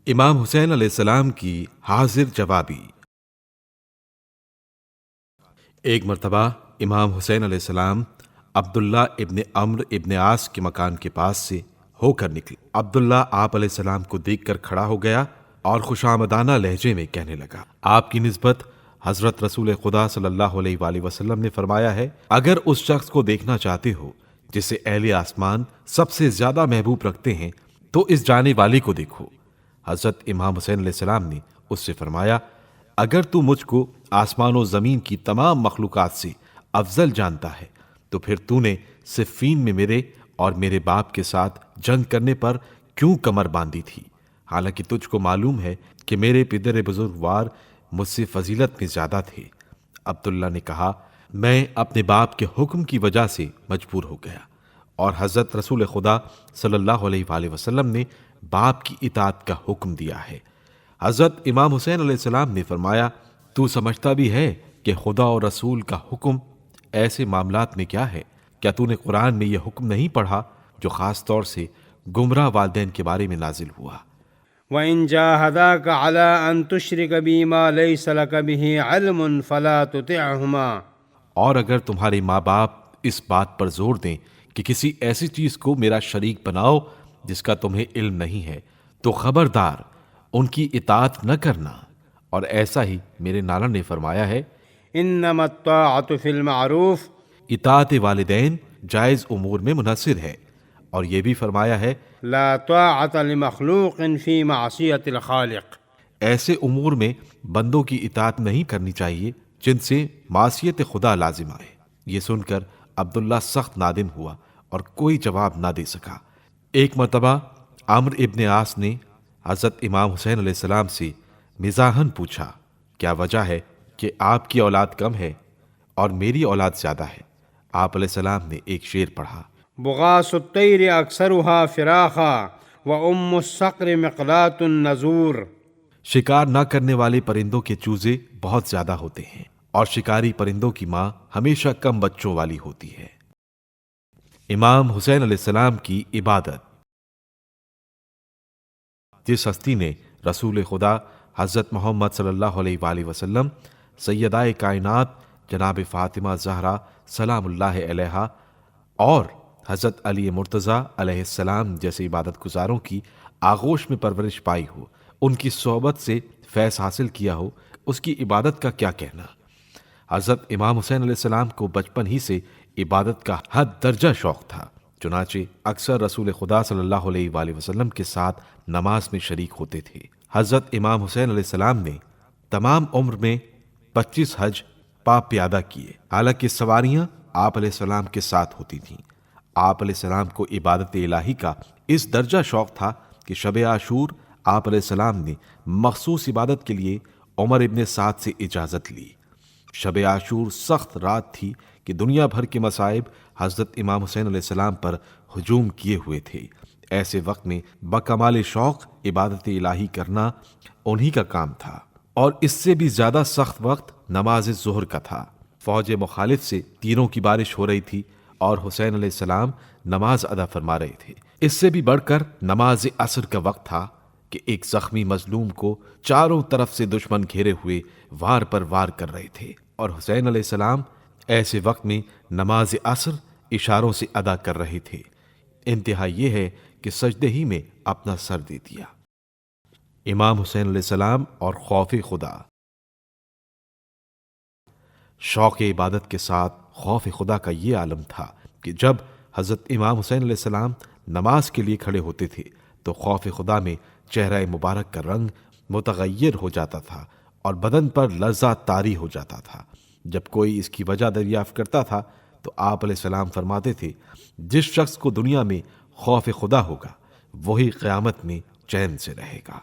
امام حسین علیہ السلام کی حاضر جوابی۔ ایک مرتبہ امام حسین علیہ السلام عبداللہ ابن عمرو ابن عاص کے مکان کے پاس سے ہو کر نکلے۔ عبداللہ آپ علیہ السلام کو دیکھ کر کھڑا ہو گیا اور خوشامدانہ لہجے میں کہنے لگا۔ آپ کی نسبت حضرت رسول خدا صلی اللہ علیہ وآلہ وسلم نے فرمایا ہے، اگر اس شخص کو دیکھنا چاہتے ہو جسے اہل آسمان سب سے زیادہ محبوب رکھتے ہیں تو اس جانے والے کو دیکھو۔ حضرت امام حسین علیہ السلام نے اس سے فرمایا، اگر تو مجھ کو آسمان و زمین کی تمام مخلوقات سے افضل جانتا ہے تو پھر تو نے صفین میں میرے اور میرے باپ کے ساتھ جنگ کرنے پر کیوں کمر باندھی تھی، حالانکہ تجھ کو معلوم ہے کہ میرے پدر بزرگوار مجھ سے فضیلت میں زیادہ تھے۔ عبداللہ نے کہا، میں اپنے باپ کے حکم کی وجہ سے مجبور ہو گیا، اور حضرت رسول خدا صلی اللہ علیہ وآلہ وسلم نے باپ کی اطاعت کا حکم دیا ہے۔ حضرت امام حسین علیہ السلام نے فرمایا، تو سمجھتا بھی ہے کہ خدا اور رسول کا حکم ایسے معاملات میں کیا ہے؟ کیا تو نے قرآن میں یہ حکم نہیں پڑھا جو خاص طور سے گمراہ والدین کے بارے میں نازل ہوا؟ وَإِن جَاهَدَاكَ عَلَىٰ أَن تُشْرِكَ بِي مَا لَيْسَ لَكَ بِهِ عِلْمٌ فَلَا تُطِعْهُمَا۔ اور اگر تمہارے ماں باپ اس بات پر زور دیں کہ کسی ایسی چیز کو میرا شریک بناؤ جس کا تمہیں علم نہیں ہے تو خبردار ان کی اطاعت نہ کرنا۔ اور ایسا ہی میرے نانا نے فرمایا ہے، إِنَّمَا الطَّاعَةُ فِي الْمَعْرُوفِ۔ اطاعت والدین جائز امور میں منحصر ہے، اور یہ بھی فرمایا ہے، لا طاعة لمخلوق في معصية الخالق۔ ایسے امور میں بندوں کی اطاعت نہیں کرنی چاہیے جن سے معصیت خدا لازم آئے۔ یہ سن کر عبداللہ سخت نادم ہوا اور کوئی جواب نہ دے سکا۔ ایک مرتبہ عمرو ابن عاص نے حضرت امام حسین علیہ السلام سے مزاحاً پوچھا، کیا وجہ ہے کہ آپ کی اولاد کم ہے اور میری اولاد زیادہ ہے؟ آپ علیہ السلام نے ایک شعر پڑھا، بغاث الطير أكثرها فراخا وأم الصقر مقلاة النزور۔ شکار نہ کرنے والے پرندوں کے چوزے بہت زیادہ ہوتے ہیں اور شکاری پرندوں کی ماں ہمیشہ کم بچوں والی ہوتی ہے۔ امام حسین علیہ السلام کی عبادت۔ جس ہستی نے رسول خدا حضرت محمد صلی اللہ علیہ وآلہ وسلم، سیدہ کائنات جناب فاطمہ زہرا سلام اللہ علیہا اور حضرت علی مرتضیٰ علیہ السلام جیسے عبادت گزاروں کی آغوش میں پرورش پائی ہو، ان کی صحبت سے فیض حاصل کیا ہو، اس کی عبادت کا کیا کہنا؟ حضرت امام حسین علیہ السلام کو بچپن ہی سے عبادت کا حد درجہ شوق تھا، چنانچہ اکثر رسول خدا صلی اللہ علیہ وآلہ وسلم کے ساتھ نماز میں شریک ہوتے تھے۔ حضرت امام حسین علیہ السلام نے تمام عمر میں 25 حج پا پیادہ کیے، حالانکہ سواریاں آپ علیہ السلام کے ساتھ ہوتی تھیں۔ آپ علیہ السلام کو عبادت الہی کا اس درجہ شوق تھا کہ شب عاشور آپ علیہ السلام نے مخصوص عبادت کے لیے عمر ابن سعد سے اجازت لی۔ شب عاشور سخت رات تھی کہ دنیا بھر کے مصائب حضرت امام حسین علیہ السلام پر ہجوم کیے ہوئے تھے۔ ایسے وقت میں بکمال شوق عبادت الہی کرنا انہی کا کام تھا، اور اس سے بھی زیادہ سخت وقت نماز ظہر کا تھا۔ فوج مخالف سے تیروں کی بارش ہو رہی تھی اور حسین علیہ السلام نماز ادا فرما رہے تھے۔ اس سے بھی بڑھ کر نماز عصر کا وقت تھا کہ ایک زخمی مظلوم کو چاروں طرف سے دشمن گھیرے ہوئے وار پر وار کر رہے تھے، اور حسین علیہ السلام ایسے وقت میں نماز عصر اشاروں سے ادا کر رہے تھے۔ انتہا یہ ہے کہ سجدے ہی میں اپنا سر دے دیا۔ امام حسین علیہ السلام اور خوف خدا۔ شوق عبادت کے ساتھ خوف خدا کا یہ عالم تھا کہ جب حضرت امام حسین علیہ السلام نماز کے لیے کھڑے ہوتے تھے تو خوف خدا میں چہرہ مبارک کا رنگ متغیر ہو جاتا تھا اور بدن پر لرزہ طاری ہو جاتا تھا۔ جب کوئی اس کی وجہ دریافت کرتا تھا تو آپ علیہ السلام فرماتے تھے، جس شخص کو دنیا میں خوف خدا ہوگا وہی قیامت میں چین سے رہے گا۔